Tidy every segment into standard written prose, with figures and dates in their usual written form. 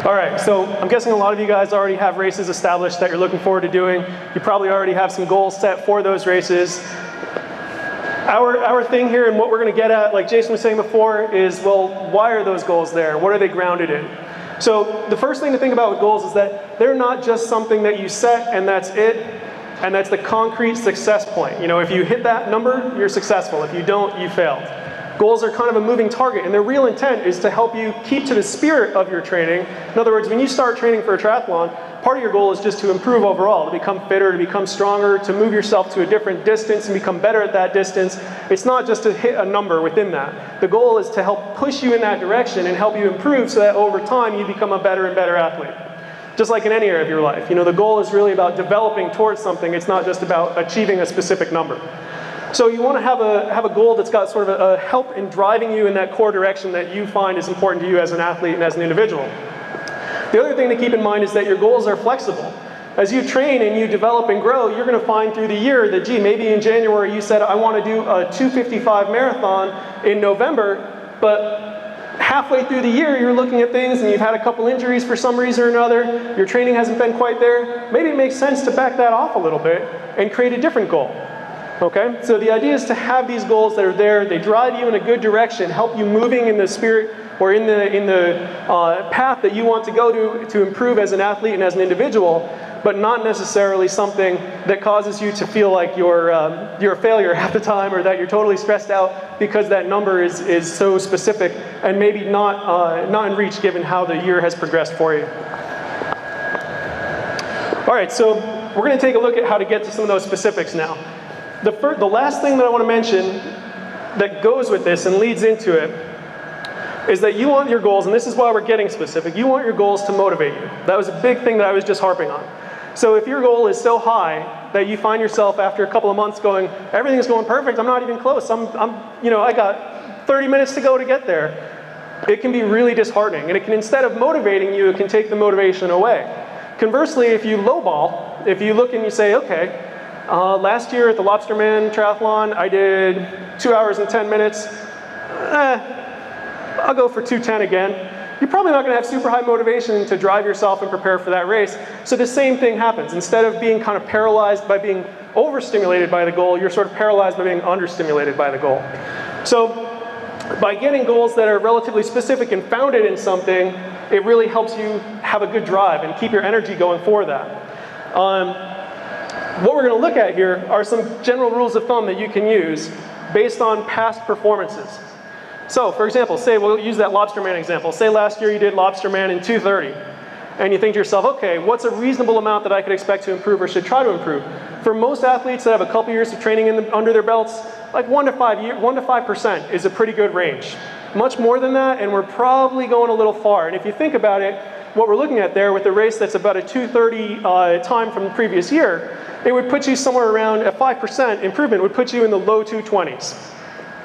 All right, so I'm guessing a lot of you guys already have races established that you're looking forward to doing. You probably already have some goals set for those races. Our thing here and what we're going to get at, like Jason was saying before, is, well, why are those goals there? What are they grounded in? So the first thing to think about with goals is that they're not just something that you set and that's it, and that's the concrete success point. You know, if you hit that number, you're successful. If you don't, you failed. Goals are kind of a moving target, and their real intent is to help you keep to the spirit of your training. In other words, when you start training for a triathlon, part of your goal is just to improve overall, to become fitter, to become stronger, to move yourself to a different distance and become better at that distance. It's not just to hit a number within that. The goal is to help push you in that direction and help you improve so that over time you become a better and better athlete. Just like in any area of your life. You know, the goal is really about developing towards something. It's not just about achieving a specific number. So you want to have a goal that's got sort of a help in driving you in that core direction that you find is important to you as an athlete and as an individual. The other thing to keep in mind is that your goals are flexible. As you train and you develop and grow, you're going to find through the year that, gee, maybe in January you said, I want to do a 2:55 marathon in November, but halfway through the year you're looking at things and you've had a couple injuries for some reason or another, your training hasn't been quite there. Maybe it makes sense to back that off a little bit and create a different goal. Okay, so the idea is to have these goals that are there, they drive you in a good direction, help you moving in the spirit or in the path that you want to go to improve as an athlete and as an individual, but not necessarily something that causes you to feel like you're a failure half the time or that you're totally stressed out because that number is so specific and maybe not in reach given how the year has progressed for you. All right, so we're going to take a look at how to get to some of those specifics now. The last thing that I want to mention that goes with this and leads into it is that you want your goals, and this is why we're getting specific, you want your goals to motivate you. That was a big thing that I was just harping on. So if your goal is so high that you find yourself after a couple of months going, everything's going perfect, I'm not even close, I got 30 minutes to go to get there, it can be really disheartening. And it can, instead of motivating you, it can take the motivation away. Conversely, if you lowball, if you look and you say, okay, last year at the Lobsterman Triathlon, I did 2 hours and 10 minutes. I'll go for 2:10 again. You're probably not going to have super high motivation to drive yourself and prepare for that race. So the same thing happens. Instead of being kind of paralyzed by being overstimulated by the goal, you're sort of paralyzed by being understimulated by the goal. So by getting goals that are relatively specific and founded in something, it really helps you have a good drive and keep your energy going for that. What we're going to look at here are some general rules of thumb that you can use based on past performances. So, for example, say we'll use that Lobsterman example. Say last year you did Lobsterman in 2:30, and you think to yourself, okay, what's a reasonable amount that I could expect to improve or should try to improve? For most athletes that have a couple years of training under their belts, like 1 to 5% is a pretty good range. Much more than that, and we're probably going a little far. And if you think about it, what we're looking at there with a race that's about a 2:30 time from the previous year, it would put you somewhere around a 5% improvement, would put you in the low 220s.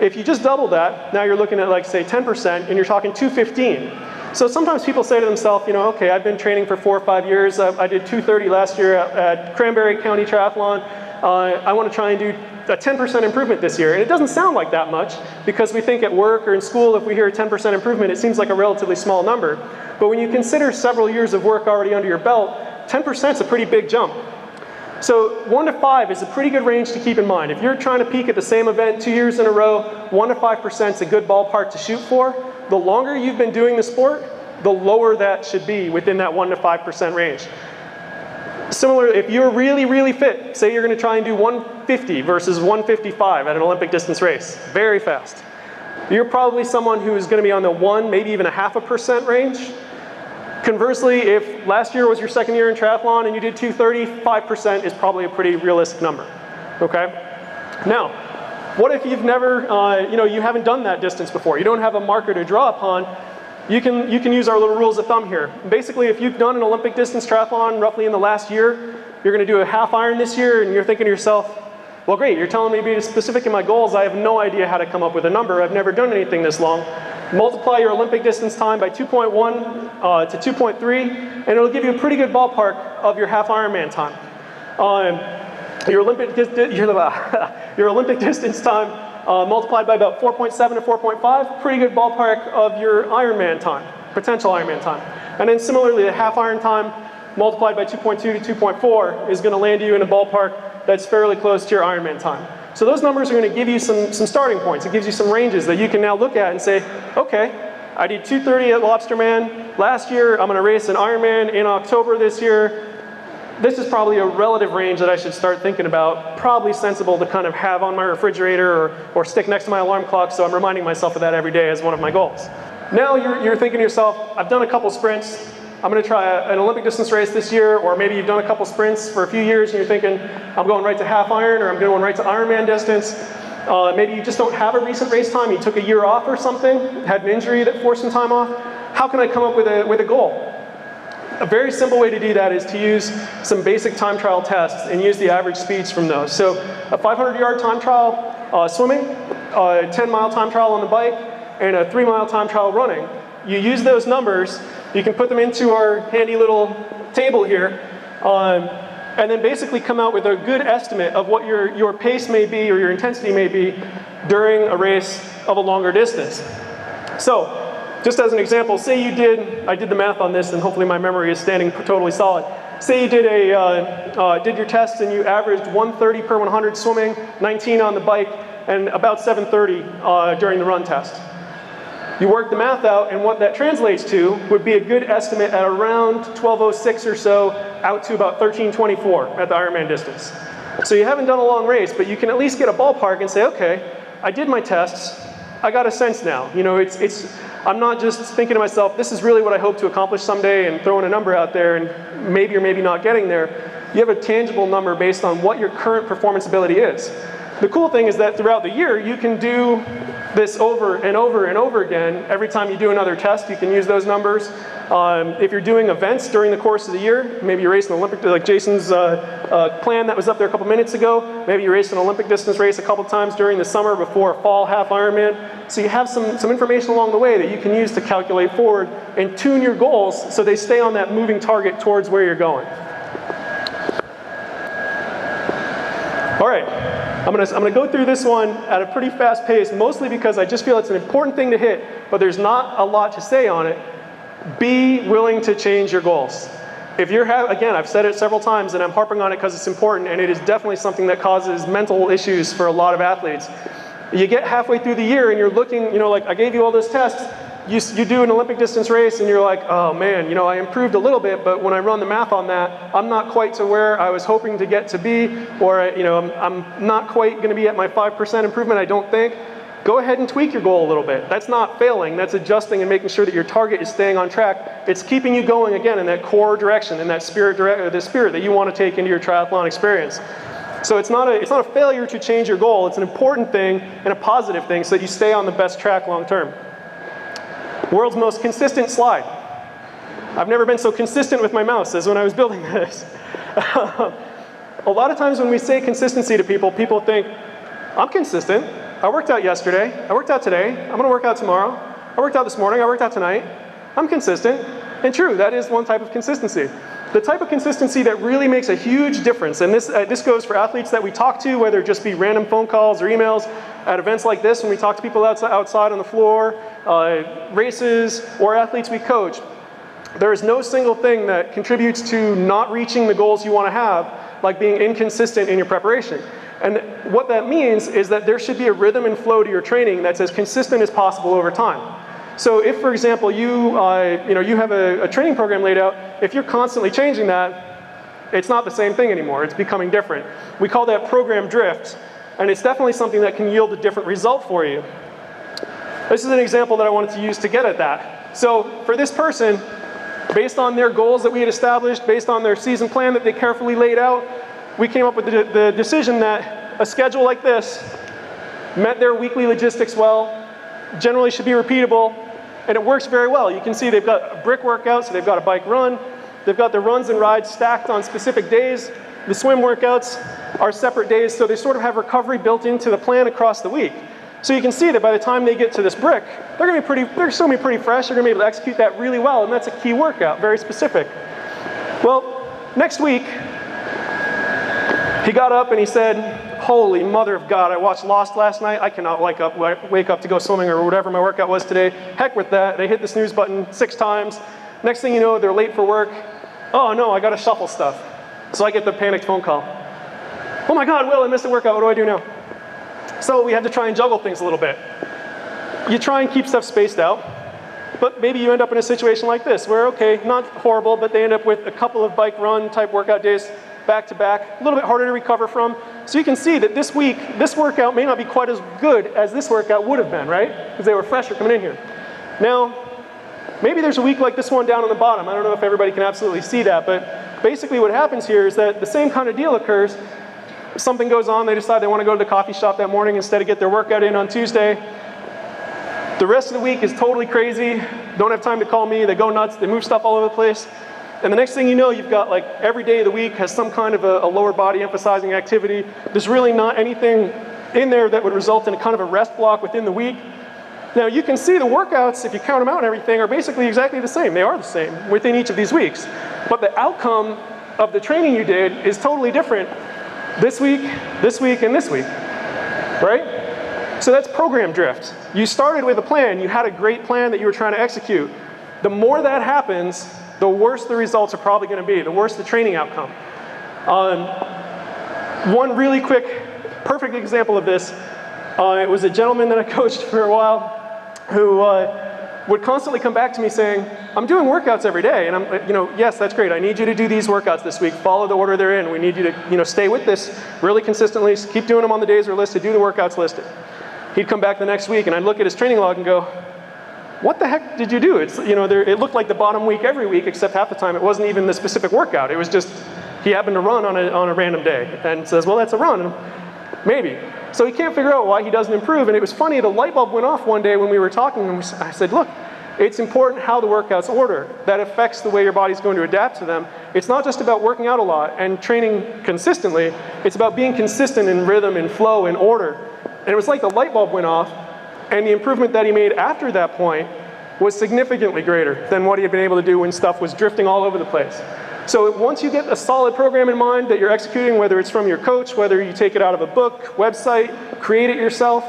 If you just double that, now you're looking at like say 10% and you're talking 215. So sometimes people say to themselves, you know, okay, I've been training for 4 or 5 years. I did 2:30 last year at Cranberry County Triathlon. I want to try and do a 10% improvement this year. And it doesn't sound like that much because we think at work or in school, if we hear a 10% improvement, it seems like a relatively small number. But when you consider several years of work already under your belt, 10% is a pretty big jump. So 1 to 5 is a pretty good range to keep in mind. If you're trying to peak at the same event 2 years in a row, 1 to 5% is a good ballpark to shoot for. The longer you've been doing the sport, the lower that should be within that 1 to 5% range. Similar, if you're really, really fit, say you're going to try and do 150 versus 155 at an Olympic distance race, very fast. You're probably someone who is going to be on the 1, maybe even a 0.5% range. Conversely, if last year was your second year in triathlon and you did 2:30, 5% is probably a pretty realistic number. Okay? Now, what if you've never, you haven't done that distance before? You don't have a marker to draw upon. You can use our little rules of thumb here. Basically, if you've done an Olympic distance triathlon roughly in the last year, you're going to do a half iron this year, and you're thinking to yourself, well, great, you're telling me to be specific in my goals. I have no idea how to come up with a number. I've never done anything this long. Multiply your Olympic distance time by 2.1 to 2.3, and it'll give you a pretty good ballpark of your half Ironman time. Your Olympic distance time multiplied by about 4.7 to 4.5, pretty good ballpark of your Ironman time, potential Ironman time. And then similarly, the half iron time multiplied by 2.2 to 2.4 is going to land you in a ballpark that's fairly close to your Ironman time. So those numbers are going to give you some starting points. It gives you some ranges that you can now look at and say, okay, I did 2:30 at Lobsterman last year. I'm going to race an Ironman in October this year. This is probably a relative range that I should start thinking about. Probably sensible to kind of have on my refrigerator or stick next to my alarm clock, so I'm reminding myself of that every day as one of my goals. Now you're thinking to yourself, I've done a couple sprints. I'm going to try an Olympic distance race this year, or maybe you've done a couple sprints for a few years and you're thinking, I'm going right to half iron, or I'm going right to Ironman distance. Maybe you just don't have a recent race time, you took a year off or something, had an injury that forced some time off. How can I come up with a goal? A very simple way to do that is to use some basic time trial tests and use the average speeds from those. So a 500-yard time trial swimming, a 10-mile time trial on the bike, and a 3-mile time trial running. You use those numbers, you can put them into our handy little table here, and then basically come out with a good estimate of what your pace may be or your intensity may be during a race of a longer distance. So, just as an example, say you I did the math on this and hopefully my memory is standing totally solid. Say you did did your tests and you averaged 130 per 100 swimming, 19 on the bike, and about 730 during the run test. You work the math out, and what that translates to would be a good estimate at around 12:06 or so, out to about 13:24 at the Ironman distance. So you haven't done a long race, but you can at least get a ballpark and say, okay, I did my tests, I got a sense now. You know, I'm not just thinking to myself, this is really what I hope to accomplish someday and throwing a number out there and maybe or maybe not getting there. You have a tangible number based on what your current performance ability is. The cool thing is that throughout the year, you can do this over and over and over again. Every time you do another test, you can use those numbers. If you're doing events during the course of the year, maybe you race an Olympic, like Jason's plan that was up there a couple minutes ago. Maybe you race an Olympic distance race a couple times during the summer before a fall half Ironman. So you have some information along the way that you can use to calculate forward and tune your goals so they stay on that moving target towards where you're going. All right. I'm gonna go through this one at a pretty fast pace, mostly because I just feel it's an important thing to hit, but there's not a lot to say on it. Be willing to change your goals. If you're, again, I've said it several times and I'm harping on it because it's important, and it is definitely something that causes mental issues for a lot of athletes. You get halfway through the year and you're looking, you know, like I gave you all those tests, you do an Olympic distance race and you're like, oh man, you know, I improved a little bit, but when I run the math on that, I'm not quite to where I was hoping to get to be, or you know, I'm not quite going to be at my 5% improvement, I don't think. Go ahead and tweak your goal a little bit. That's not failing, that's adjusting and making sure that your target is staying on track. It's keeping you going again in that core direction, in that the spirit that you want to take into your triathlon experience. So it's not a failure to change your goal, it's an important thing and a positive thing so that you stay on the best track long term. World's most consistent slide. I've never been so consistent with my mouse as when I was building this. A lot of times when we say consistency to people, people think, I'm consistent. I worked out yesterday. I worked out today. I'm going to work out tomorrow. I worked out this morning. I worked out tonight. I'm consistent. And true, that is one type of consistency. The type of consistency that really makes a huge difference, and this goes for athletes that we talk to, whether it just be random phone calls or emails at events like this when we talk to people outside on the floor, races, or athletes we coach. There is no single thing that contributes to not reaching the goals you want to have like being inconsistent in your preparation. And what that means is that there should be a rhythm and flow to your training that's as consistent as possible over time. So if, for example, you have a training program laid out, if you're constantly changing that, it's not the same thing anymore. It's becoming different. We call that program drift, and it's definitely something that can yield a different result for you. This is an example that I wanted to use to get at that. So for this person, based on their goals that we had established, based on their season plan that they carefully laid out, we came up with the decision that a schedule like this met their weekly logistics well, generally should be repeatable, and it works very well. You can see they've got a brick workout, so they've got a bike run. They've got their runs and rides stacked on specific days. The swim workouts are separate days, so they sort of have recovery built into the plan across the week. So you can see that by the time they get to this brick, they're still gonna be pretty fresh. They're gonna be able to execute that really well, and that's a key workout, very specific. Well, next week, he got up and he said, holy mother of God, I watched Lost last night. I cannot wake up to go swimming or whatever my workout was today. Heck with that. They hit the snooze button 6 times. Next thing you know, they're late for work. Oh no, I got to shuffle stuff. So I get the panicked phone call. Oh my God, Will, I missed a workout. What do I do now? So we had to try and juggle things a little bit. You try and keep stuff spaced out, but maybe you end up in a situation like this where, okay, not horrible, but they end up with a couple of bike run type workout days back to back, a little bit harder to recover from. So you can see that this week, this workout may not be quite as good as this workout would have been, right? Because they were fresher coming in here. Now, maybe there's a week like this one down on the bottom. I don't know if everybody can absolutely see that, but basically what happens here is that the same kind of deal occurs. Something goes on, they decide they want to go to the coffee shop that morning instead of get their workout in on Tuesday. The rest of the week is totally crazy, don't have time to call me, they go nuts, they move stuff all over the place. And the next thing you know, you've got like every day of the week has some kind of a lower body emphasizing activity. There's really not anything in there that would result in a kind of a rest block within the week. Now you can see the workouts, if you count them out and everything, are basically exactly the same. They are the same within each of these weeks. But the outcome of the training you did is totally different this week, and this week, right? So that's program drift. You started with a plan, you had a great plan that you were trying to execute. The more that happens, the worse the results are probably going to be, the worse the training outcome. One really quick, perfect example of this, it was a gentleman that I coached for a while who would constantly come back to me saying, I'm doing workouts every day, and I'm, yes, that's great. I need you to do these workouts this week. Follow the order they're in. We need you to, stay with this really consistently. Keep doing them on the days we're listed. Do the workouts listed. He'd come back the next week, and I'd look at his training log and go, what the heck did you do? It's, it looked like the bottom week every week, except half the time it wasn't even the specific workout. It was just, he happened to run on a random day, and says, well, that's a run. Maybe. So he can't figure out why he doesn't improve. And it was funny, the light bulb went off one day when we were talking, and I said, look, it's important how the workouts order. That affects the way your body's going to adapt to them. It's not just about working out a lot and training consistently. It's about being consistent in rhythm and flow and order. And it was like the light bulb went off, and the improvement that he made after that point was significantly greater than what he had been able to do when stuff was drifting all over the place. So once you get a solid program in mind that you're executing, whether it's from your coach, whether you take it out of a book, website, create it yourself,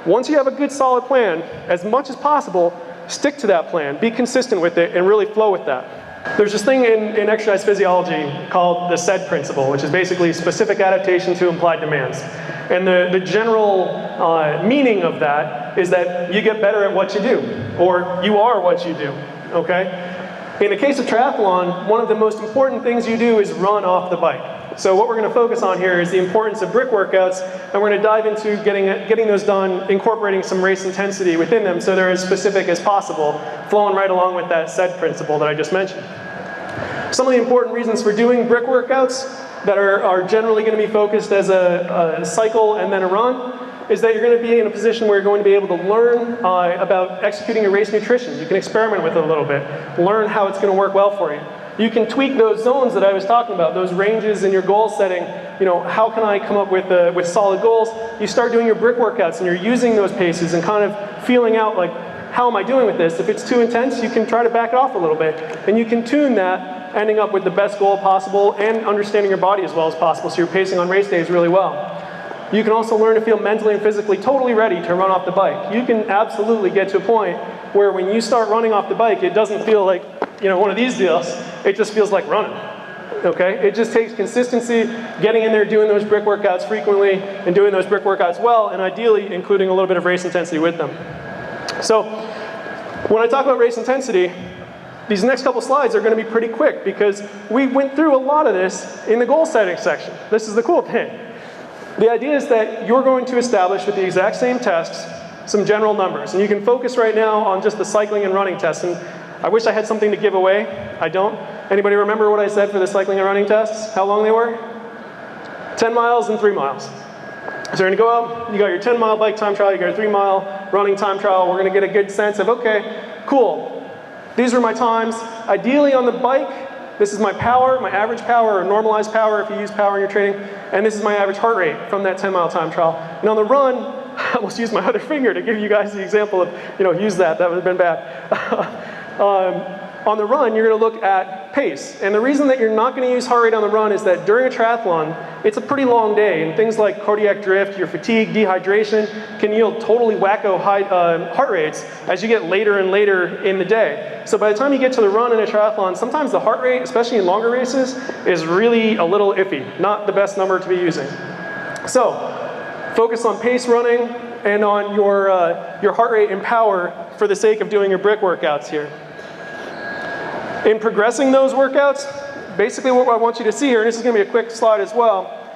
once you have a good solid plan, as much as possible, stick to that plan, be consistent with it, and really flow with that. There's this thing in exercise physiology called the SAID principle, which is basically specific adaptation to implied demands. And the general meaning of that is that you get better at what you do, or you are what you do, okay? In the case of triathlon, one of the most important things you do is run off the bike. So what we're going to focus on here is the importance of brick workouts, and we're going to dive into getting those done, incorporating some race intensity within them so they're as specific as possible, flowing right along with that SAID principle that I just mentioned. Some of the important reasons for doing brick workouts that are generally going to be focused as a cycle and then a run is that you're going to be in a position where you're going to be able to learn about executing your race nutrition. You can experiment with it a little bit, learn how it's going to work well for you. You can tweak those zones that I was talking about, those ranges in your goal setting. How can I come up with solid goals? You start doing your brick workouts and you're using those paces and kind of feeling out like, how am I doing with this? If it's too intense, you can try to back it off a little bit. And you can tune that, ending up with the best goal possible and understanding your body as well as possible so you're pacing on race days really well. You can also learn to feel mentally and physically totally ready to run off the bike. You can absolutely get to a point where when you start running off the bike, it doesn't feel like, one of these deals. It just feels like running, okay? It just takes consistency, getting in there, doing those brick workouts frequently, and doing those brick workouts well, and ideally including a little bit of race intensity with them. So when I talk about race intensity, these next couple slides are going to be pretty quick because we went through a lot of this in the goal setting section. This is the cool thing. The idea is that you're going to establish with the exact same tests some general numbers. And you can focus right now on just the cycling and running tests. And I wish I had something to give away. I don't. Anybody remember what I said for the cycling and running tests? How long they were? 10 miles and 3 miles. So you're going to go out, you got your 10-mile bike time trial, you got your 3-mile running time trial. We're going to get a good sense of, okay, cool. These are my times. Ideally on the bike, this is my power, my average power, or normalized power if you use power in your training. And this is my average heart rate from that 10-mile time trial. And on the run, I almost used my other finger to give you guys the example of, use that would have been bad. On the run, you're going to look at pace. And the reason that you're not going to use heart rate on the run is that during a triathlon, it's a pretty long day. And things like cardiac drift, your fatigue, dehydration can yield totally wacko high heart rates as you get later and later in the day. So by the time you get to the run in a triathlon, sometimes the heart rate, especially in longer races, is really a little iffy. Not the best number to be using. So focus on pace running and on your heart rate and power for the sake of doing your brick workouts here. In progressing those workouts, basically what I want you to see here, and this is going to be a quick slide as well,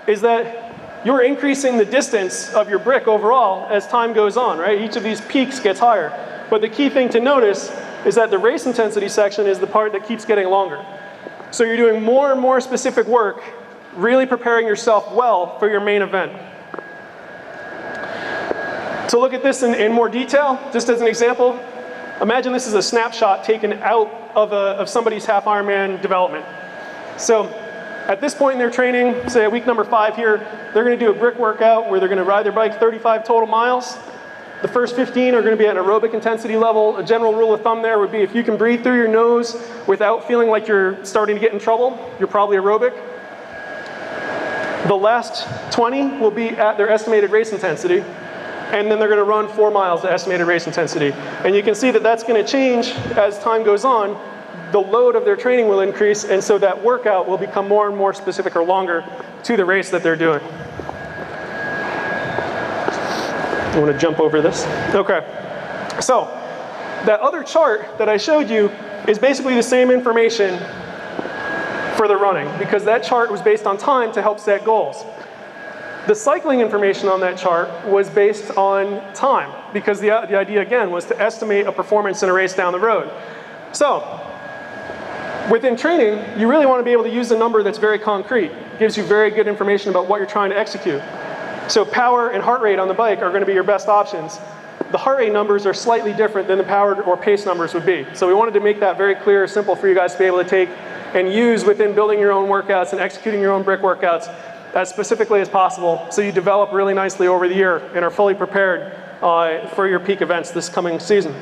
is that you're increasing the distance of your brick overall as time goes on, right? Each of these peaks gets higher. But the key thing to notice is that the race intensity section is the part that keeps getting longer. So you're doing more and more specific work, really preparing yourself well for your main event. To look at this in more detail, just as an example, imagine this is a snapshot taken out of somebody's half Ironman development. So at this point in their training, say at week number 5 here, they're going to do a brick workout where they're going to ride their bike 35 total miles. The first 15 are going to be at an aerobic intensity level. A general rule of thumb there would be if you can breathe through your nose without feeling like you're starting to get in trouble, you're probably aerobic. The last 20 will be at their estimated race intensity, and then they're going to run 4 miles at estimated race intensity. And you can see that that's going to change as time goes on. The load of their training will increase, and so that workout will become more and more specific or longer to the race that they're doing. I want to jump over this. Okay. So that other chart that I showed you is basically the same information for the running, because that chart was based on time to help set goals. The cycling information on that chart was based on time, because the idea, again, was to estimate a performance in a race down the road. So within training, you really want to be able to use a number that's very concrete. It gives you very good information about what you're trying to execute. So power and heart rate on the bike are going to be your best options. The heart rate numbers are slightly different than the power or pace numbers would be. So we wanted to make that very clear, simple for you guys to be able to take and use within building your own workouts and executing your own brick workouts as specifically as possible, so you develop really nicely over the year and are fully prepared for your peak events this coming season.